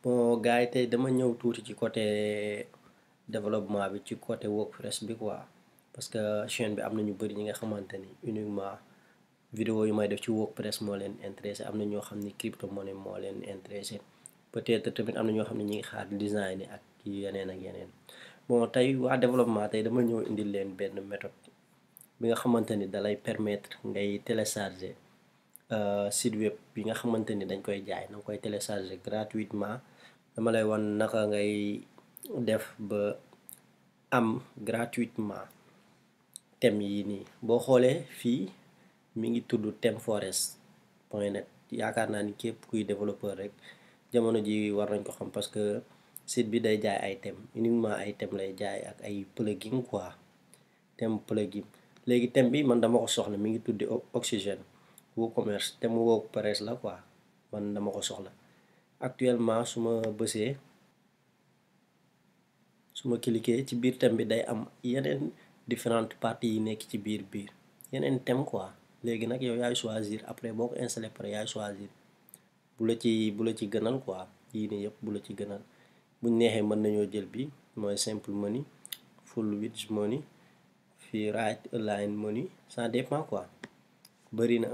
Bon gars yi tey dama ñëw tuuti ci côté développement bi ci côté WordPress bi quoi parce que chaîne bi am na ñu bëri ñi nga xamante ni uniquement vidéo yu may def ci WordPress moo leen intéressé, am na ñoo xam ni crypto-monnaie moo leen intéressé, peut-être tamit am na ñoo xam ne ñi ngi xaar design yi ak yeneen ak yeneen. Bon tey waa développement tey dama ñëw indil leen benn méthode bi nga xamante ni dalay permettre ngay télécharger site web bi nga xamante ni dañ koy jaay, danga koy télécharger gratuitement. Dama lay wan naka ngay def ba am gratuitement thème yi nii. Boo xoolee fii mi ngi tudd themeforest.net, yaakaar naa ni képp kuy développeur rek jamono ji war nañ ko xam parce que site bi day jaay ay thème, uniquement ay thème lay jaay ak ay plugin quoi, thème plugin. Léegi thème bi man dama ko soxla, mi ngi tuddi Oxygène WooCommerce, thème WordPress la quoi, man dama ko soxla. Actuellement su ma bësee, su ma cliquer ci biir thème bi day am yeneen différentes parties yi nekk ci biir yeneen thème quoi. Léegi nag yow yaay choisir, après boo ko installé pare yaay choisir bu la ci gënal quoi. Yii nii yëpp bu la ci gënal, buñ neexee mën nañoo jël bi mooy simple money, full width money, fii right align money, ça dépend quoi, bëri na.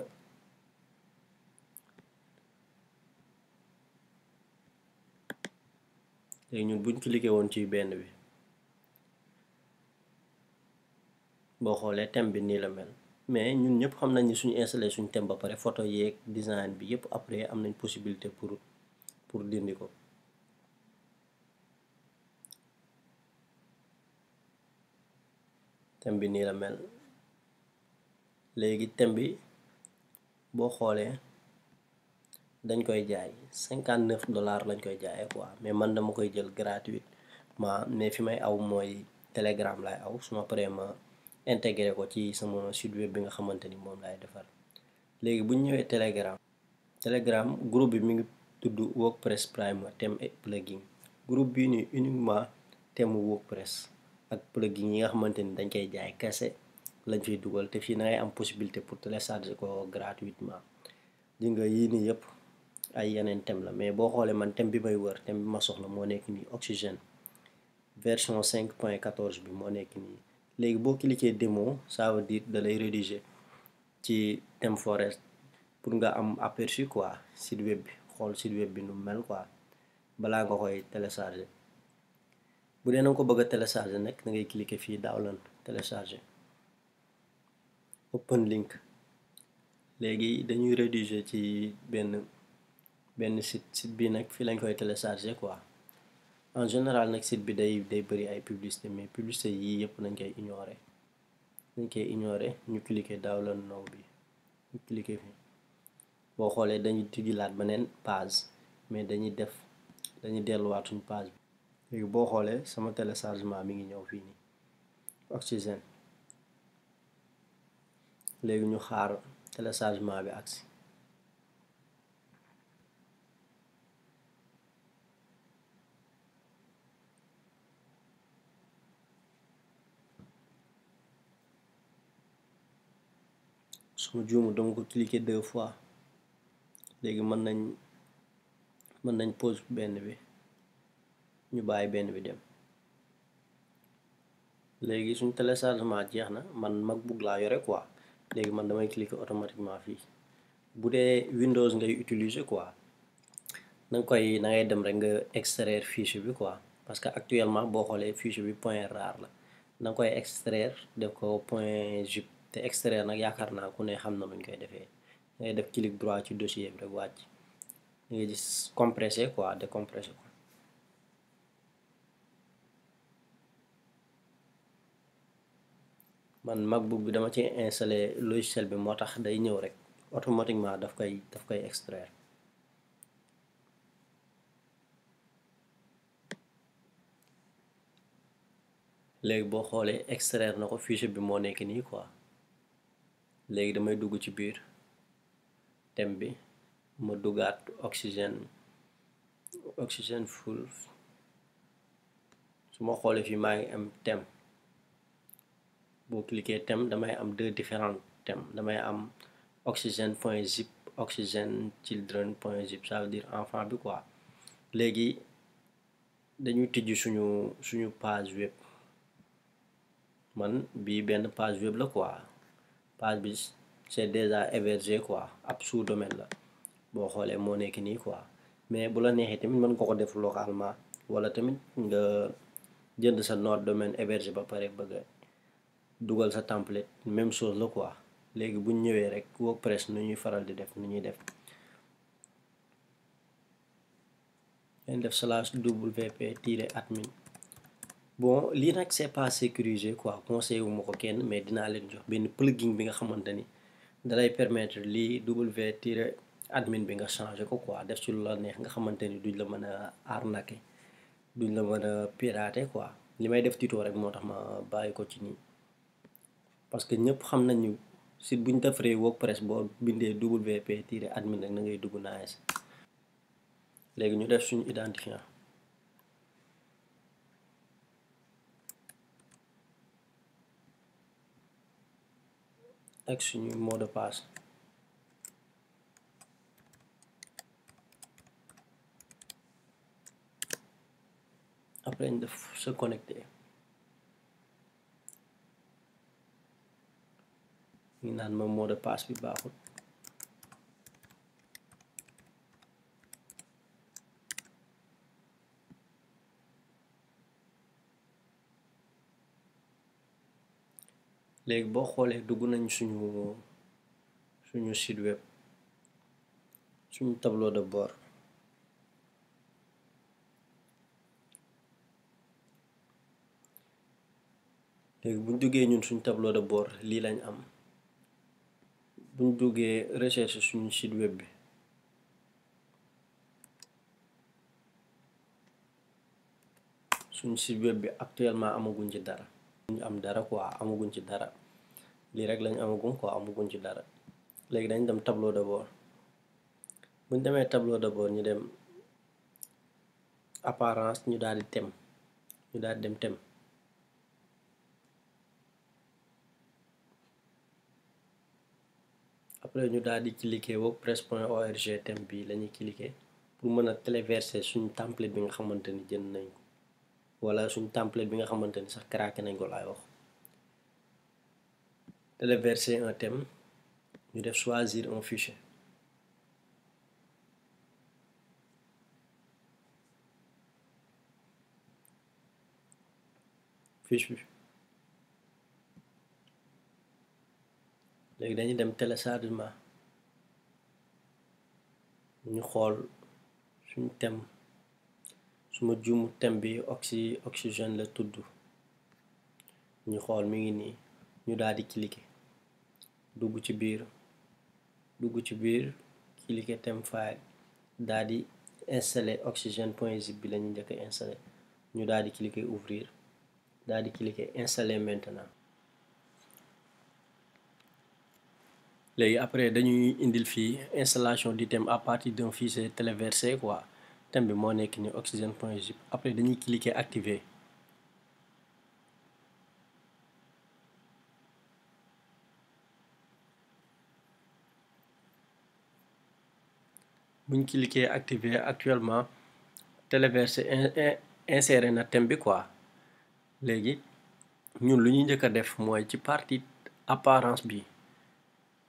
léegi ñun buñ cliqué woon ci benn bi, boo xoolee thème bi nii la mel, mais ñun ñëpp xam nañ ni suñu installé suñu thème ba pare photo yeeg design bi yëpp après am nañ possibilité pour dindi ko. thème bi nii la mel. Léegi thème bi boo xoolee dañ koy jaay $59 lañ koy jaayee quoi, mais man dama koy jël gratuitement. Mais fi may aw mooy Telegram laay aw, su ma paree ma intégré ko ci sama site web bi nga xamante ni moom laay defar. Léegi bu ñu ñëwee Telegram groupe bi mi ngi tudd WordPress Primer thème et plugin. Groupe bii nii uniquement thème WordPress ak plugin yi nga xamante ni dañ koy jaay kese lañ fiy dugal, te fii da ngay am possibilité pour télécharger ko gratuitement. di nga yii nii yëpp ay yeneen thème la, mais boo xoolee man thème bi may wër, thème bi ma soxla moo nekk nii Oxygène version 5.14 bi moo nekk nii. Léegi boo cliquer démo, ça veut dire da lay rédiger ci ThemeForest pour nga am aperçu quoi site web bi, xool site web bi nu mel quoi balaa nga koy télécharger. bu dee na nga ko bëgg a télécharger nag da ngay cliquer fii download télécharger, open link. léegi dañuy rédiger ci benn site bi nag fii lañ koy télécharger quoi. En général nag site bi day bëri ay publicité, mais publicité yii yëpp nañ koy ignorer. ñu cliquer download now bi, ñu cliquer fii. boo xoolee dañuy tijjilaat beneen page, mais dañuy delluwaat suñu page bi. léegi boo xoolee sama téléchargement mi ngi ñëw fii nii Oxygène. léegi ñu xaar téléchargement bi agsi. suma juumu dama ko cliquer 2 fois. léegi mën nañ pause benn bi, ñu bàyyi benn bi dem. léegi suñ téléchargement jeex na, man MacBook laa yore quoi. léegi man damay cliquer automatiquement fii. bu dee Windows ngay utiliser quoi, da ngay dem rek nga extraire fichier bi quoi, parce que actuellement boo xoolee fichier bi .rar la. da nga koy extraire def ko .zip, te extraire nag yaakaar naa ku ne xam na nuñ koy defee. ngay def clic droit ci dossier bi rek wàcc, da ngay gis compressé quoi, décompressé ko. man MacBook bi dama ci installé logiciel bi, moo tax day ñëw rek automatiquement daf koy extraire. léegi boo xoolee extraire na ko, fichier bi moo nekk nii quoi. léegi damay dugg ci biir thème bi, ma duggaat Oxygène full. su ma xoolee fii maa ngi am thème. boo cliquer thème damay am 2 différents thèmes, damay am Oxygène.zip, Oxygène children.zip, ça veut dire enfant bi quoi. léegi dañuy tijji suñu page web. Man bii benn page web la quoi, page bi c'est déjà hébergé quoi, ab sous-domaine la boo xoolee moo nekk nii quoi. mais bu la neexee tamit mën nga ko def localement, wala tamit nga jënd sa nom de domaine hébergé ba pare bëgg a dugal sa template, même chose la quoi. léegi buñ ñëwee rek WordPress nu ñuy faral di def nu ñuy def, ngeen def /wp-admin. bon lii nag c'est pas sécurisé quoi, conseillé wu ma ko kenn, mais dinaa leen jox benn plugin bi nga xamante ni dalay permettre lii wp-admin bi nga changé ko quoi, def ci lu la neex, nga xamante ni duñ la mën a arnaquer, duñ la mën a pirater quoi. li may def tuto rek moo tax ma bàyyi ko ci nii, parce que ñëpp xam nañu site bu ñu defaree WordPress boo bindee wp-admin rek na ngay dugg nice. léegi ñu def suñu identifiant, ak suñu mot de passe. après ñu def se connecter, ñu naan ma mot de passe bi baaxul. léegi boo xoolee dugg nañ suñu site web, suñu tableau de bord. léegi buñ duggee ñun suñu tableau de bord lii lañ am. buñ duggee recherche suñu site web bi, suñu site web bi actuellement amaguñ ci dara, ñu am dara quoi, amaguñ ci dara, lii rek lañ amaguñ quoi, amaguñ ci dara. léegi dañ dem tableau de bord, buñ demee tableau de bord ñu dem apparence, ñu daal di thème, ñu daal di dem thème. après ñu daal di cliquer wordpress.org thème bi la ñuy cliquer pour mën a téléverser suñu template bi nga xamante ni jënd nañ ko, wala suñu template bi nga xamante ni sax craqué nañ ko laay wax. téléverser un thème, ñu def choisir un fichier. fiche bi léegi dañuy dem téléchargement, ñu xool suñu thème, suma juumu thème bi oxygène la tudd. ñu xool mi ngi nii, ñu daal di cliquer dugg ci biir cliquer thème file, daal di installer oxygène.zip bi la ñu njëkk a installer. ñu daal di cliquer ouvrir, daal di cliquer installer maintenant. léegi après dañuy indil fii installation du thème à partir d'un fichier téléversé quoi. thème bi moo nekk ni oxygène.zip. après dañuy cliquer activer. buñ cliquer activer, actuellement téléversé inséré na thème bi quoi. léegi ñun lu ñuy njëkk a def mooy ci partie apparence bi,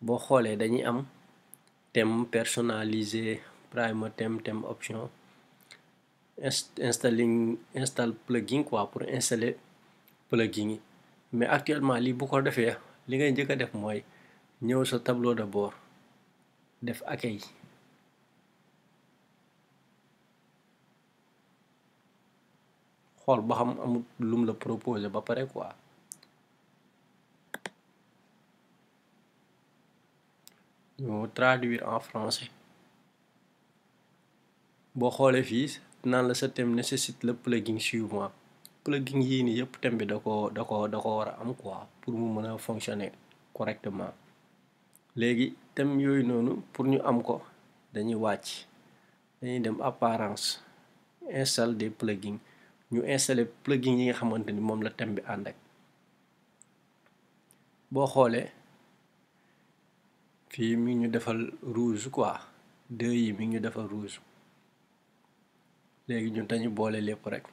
boo xoolee dañuy am thème personnalisé, prime thème, thème option, install plugin quoi, pour installer plugin yi. mais actuellement lii bu ko defee, li ngay njëkk a def mooy ñëw sa tableau de bord, def accueil, xool ba xam amul lum la proposé ba pare quoi. ñu traduire en français. boo xoolee fii naan la sa thème nécessite le plugin suivant. plugin yii nii yëpp thème bi da ko war a am quoi, pour mu mën a fonctionner correctement. léegi thème yooyu noonu pour ñu am ko dañuy wàcc, dañuy dem apparence, install des plugins, ñu installer plugin yi nga xamante ni moom la thème bi ànd ak. boo xoolee fii mi ngi ñu defal rouge quoi, deux yi mi ngi ñu defal rouge. léegi ñun dañu boole lépp rek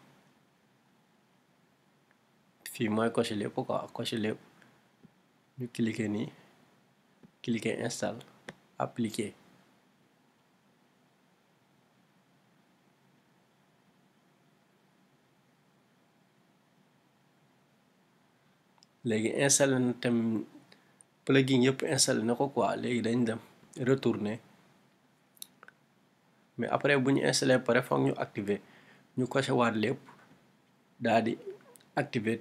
fii mooy coché lépp quoi, coché lépp ñu cliquer nii, cliquer installe, appliquer. léegi installé na tam plugin yëpp installé na ko quoi. léegi dañ dem retourner, mais après bu ñu installé pare foog ñu activer, ñu coché waat lépp daal di activer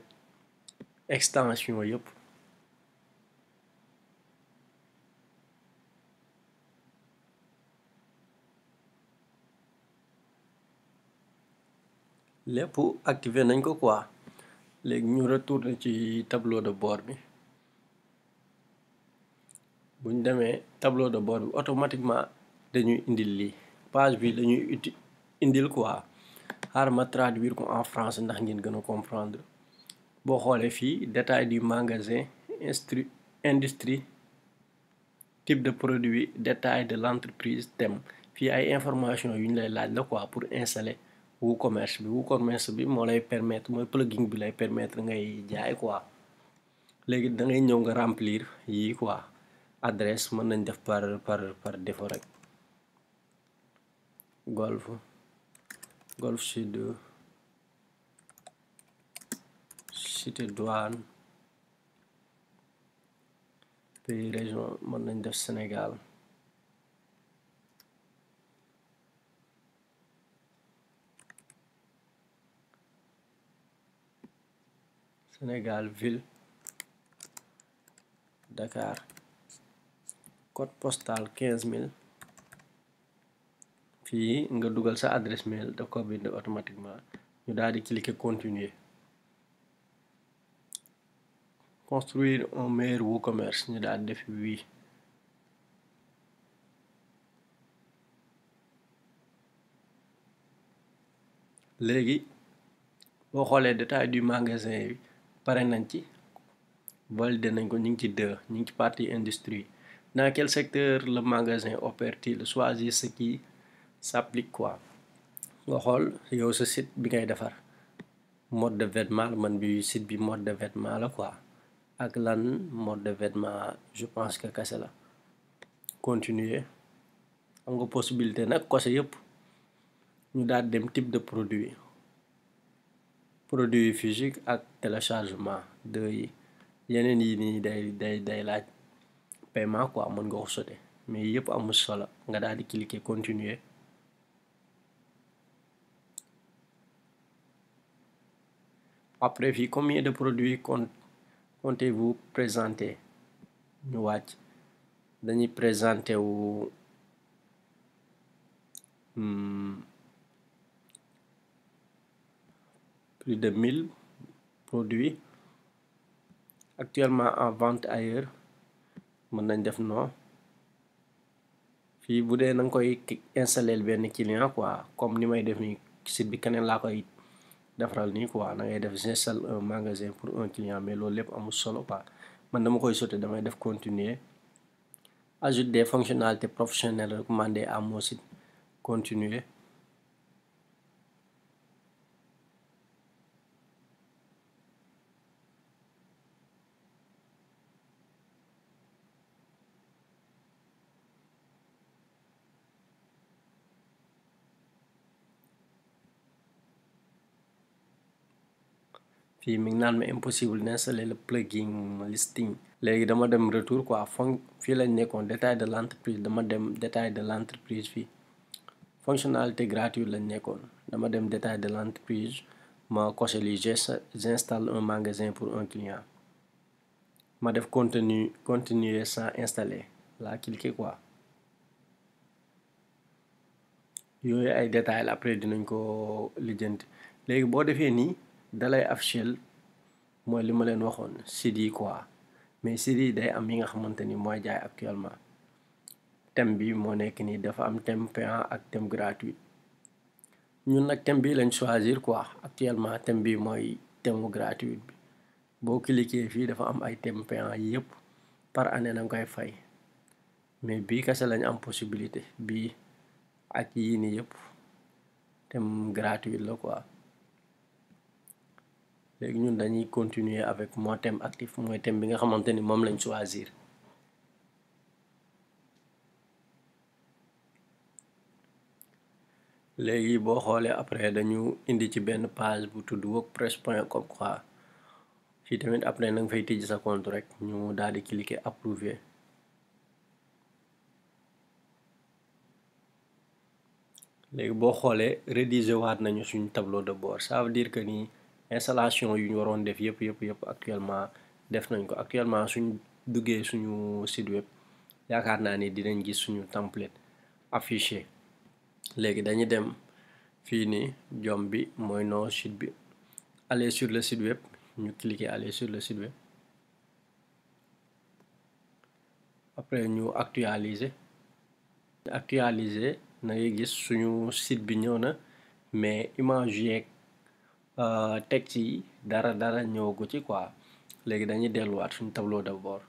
extension yëpp. lépp activé nañ ko quoi. léegi ñu retourner ci tableau de bord bi. bu ñu demee tableau de bord bi automatiquement dañuy indil lii page bi dañuy indil quoi. xaaral ma traduire ko en français ndax ngeen gën a comprendre. boo xoolee fii détail du magasin, industrie, type de produit, détail de l'entreprise, thème. fii ay information yu ñu lay laaj la quoi pour installer WooCommerce bi. WooCommerce bi moo lay permettre, mooy plugin bi lay permettre ngay jaay quoi. léegi da ngay ñëw nga remplir yii quoi. adresse mën nañ def par défaut rek. Golf Sud, cité douane, pays région mën nañ def Sénégal. Ville Dakar, code postal 15000. fii nga dugal sa adresse mail daf ko bind automatiquement. ñu daal di cliquer continuer. construire un meilleur WooCommerce ñu daal di def oui. léegi boo xoolee détail du magasin yi pare nañ ci, validé nañ ko, ñu ngi ci 2, ñu ngi ci partie industrie. dans quel secteur le magasin opère-t-il? Choisis ce qui s'applique quoi. nga xool yow sa site bi ngay defar mode de vêtement man bi site bi mode de vêtement la quoi. ak lan mode de vêtement je pense que kase la. continuer. am nga possibilité nag coché yëpp. ñu daal dem type de produit physique ak téléchargement 2 yi. yeneen yi nii day laaj paiement quoi, mën nga ko sauter mais yëpp amul solo. nga daal di cliquer continuer. après fii combien de produits comptez-vous présenter ñu wàcc. dañuy présenter wu plus de 1000 produits actuellement en vente ailleurs. mën nañ def non. fii bu dee na nga koy installer benn client quoi, comme ni may def nii site bi keneen laa koy defaral nii quoi. da ngay def j'installe un magasin pour un client, mais loolu lépp amul solo quoi. man dama koy sauter, damay def continuer. ajoute des fonctionnalités professionnelles recommandées à mon site. continuer. fii mi ngi naan ma impossible d'installer le plugin listing. léegi dama dem retour quoi. fii lañ nekkoon détail de l'entreprise, dama dem détail de l'entreprise fii. fonctionnalité gratuite lañ nekkoon, dama dem détail de l'entreprise, ma coché li j'installe un magasin pour un client. ma def continuer sans installer laa cliquer quoi. yooyu ay détails la, après dinañ ko lijjanti. léegi boo defee nii dalay afficher mooy li ma leen waxoon site yi quoi. mais site yi day am yi nga xamante ni mooy jaay actuellement. thème bi moo nekk nii dafa am thème payant ak thème gratuit. ñun nag thème bi lañ choisir quoi. actuellement thème bi mooy thème gratuit bi. boo cliquer fii dafa am ay thème payant yi yëpp par année na nga koy fay, mais bii kese lañ am possibilité bii ak yii nii yëpp thème gratuit la quoi. léegi ñun dañuy continuer avec mon thème actif mooy thème bi nga xamante ni moom lañ choisir. léegi boo xoolee après dañu indi ci benn page bu tudd wordpress.com quoi. fii tamit après na nga fay tijji sa compte rek ñu daal di cliquer approuver. léegi boo xoolee rédiger waat nañu suñu tableau de bord ça veut dire que ni installation yu ñu waroon def yëpp actuellement def nañ ko. actuellement suñ duggee suñu site web yaakaar naa ni dinañ gis suñu template affiché. léegi dañuy dem fii nii jom bi mooy nom site bi, aller sur le site web, ñu cliquer aller sur le site web. après ñu actualiser na ngay gis suñu site bi ñëw na, mais image yeeg texte yi dara ñëwagu ci quoi. léegi dañuy delluwaat suñu tableau de bord.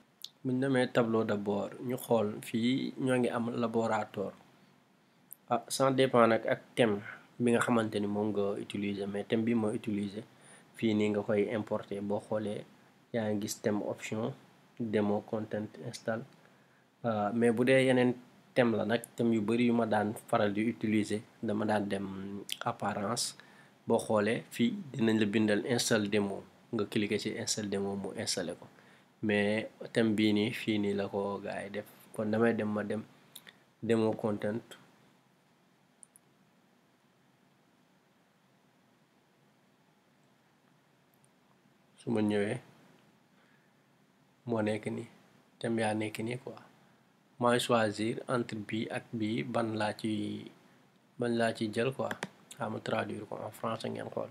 buñ demee tableau de bord ñu xool fii ñoo ngi am laboratoire. ça dépend nag ak thème bi nga xamante ni moom nga utiliser, mais thème bi moo utiliser fii nii nga koy importer. boo xoolee yaa ngi gis thème option, demo, content, install. mais bu dee yeneen thème la nag, thème yu bari yu ma daan faral di utiliser dama daan dem apparence. boo xoolee fii dinañ la bindal install demo, nga cliquer ci install demo mu installé ko. mais thème bii nii fii nii la ko gaa yi def, kon damay dem ma dem demo content. su ma ñëwee moo nekk nii, thème yaa nekk nii quoi. maay choisir entre bii ak bii ban laa ci jël quoi. xaaral ma traduire ko en français ngeen xool.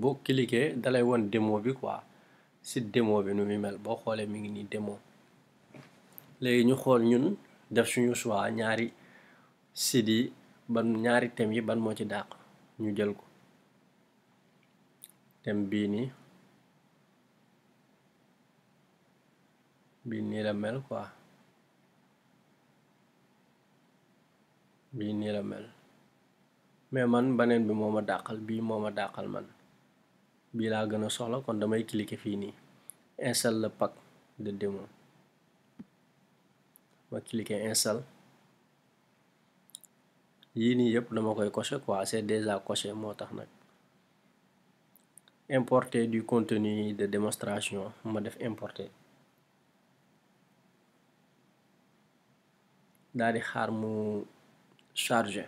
boo cliquer dalay won démo bi quoi, site démo bi nu muy mel. boo xoolee mi ngi nii démo. léegi ñu xool ñun def suñu choix ñaari site yi ñaari thèmes yi ban moo ci dàq, ñu jël ko. thème bii nii la mel quoi, bii nii la mel. mais man beneen bi moo ma dàqal, bii moo ma dàqal man. bii laa gën a soxla, kon damay cliquer fii nii install le pack de démo. ma cliquer install. yii nii yëpp dama koy cocher quoi, c'est déjà coché moo tax nag. importer du contenu de démonstration, ma def importer. daal di xaar mu chargé.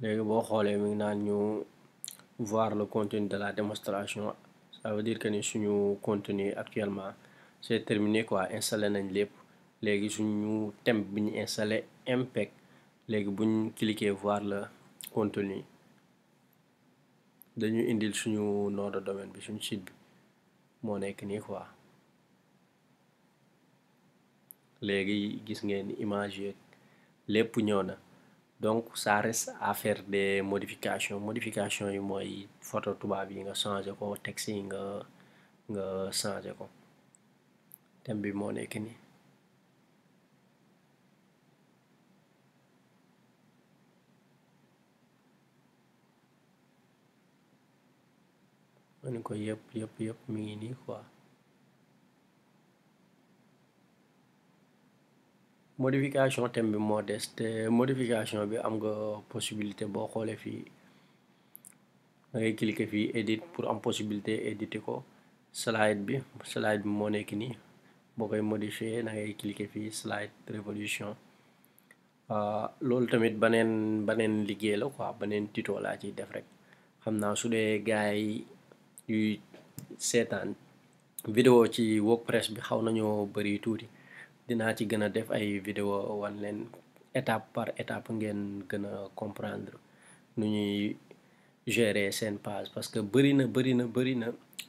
léegi boo xoolee mi ngi naan ñu voir le contenu de la démonstration. ça veut dire que ni suñu contenu actuellement c'est terminé quoi, installé nañ lépp. léegi suñu thème bi ñu installé impec. léegi buñ cliquer voir le contenu dañu indil suñu nom de domaine bi, suñu site bi moo nekk nii quoi. léegi gis ngeen image yeeg lépp ñëw na. donc ça reste à faire des modifications yi mooy photo tubaab yi nga changé ko, texte yi nga changé ko. thème bi moo nekk nii. ma ne ko yëpp mi ngi nii quoi. modification thème bi moo des te modification bi am nga possibilité boo xoolee fii da ngay cliquer fii edit pour am possibilité éditer ko. slide bi moo nekk nii boo koy modifier da ngay cliquer fii slide révolution. loolu tamit beneen liggéey la quoi, beneen tuto laa ciy def rek. xam naa su dee gars yi yuy seetaan vidéo ci WordPress bi xaw nañoo bari tuuti, dinaa ci gën a def ay vidéo wan leen étape par étape ngeen gën a comprendre nu ñuy gérer seen page, parce que bari na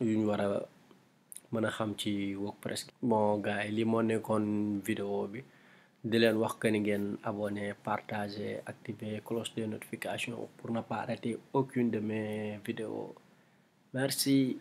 yu ñu war a mën a xam ci WordPress. bon gars yi li moo nekkoon vidéo bi, di leen wax que ni ngeen abonné, partager, activer cloche de notification pour ne pas rater aucune de mes vidéos. Merci.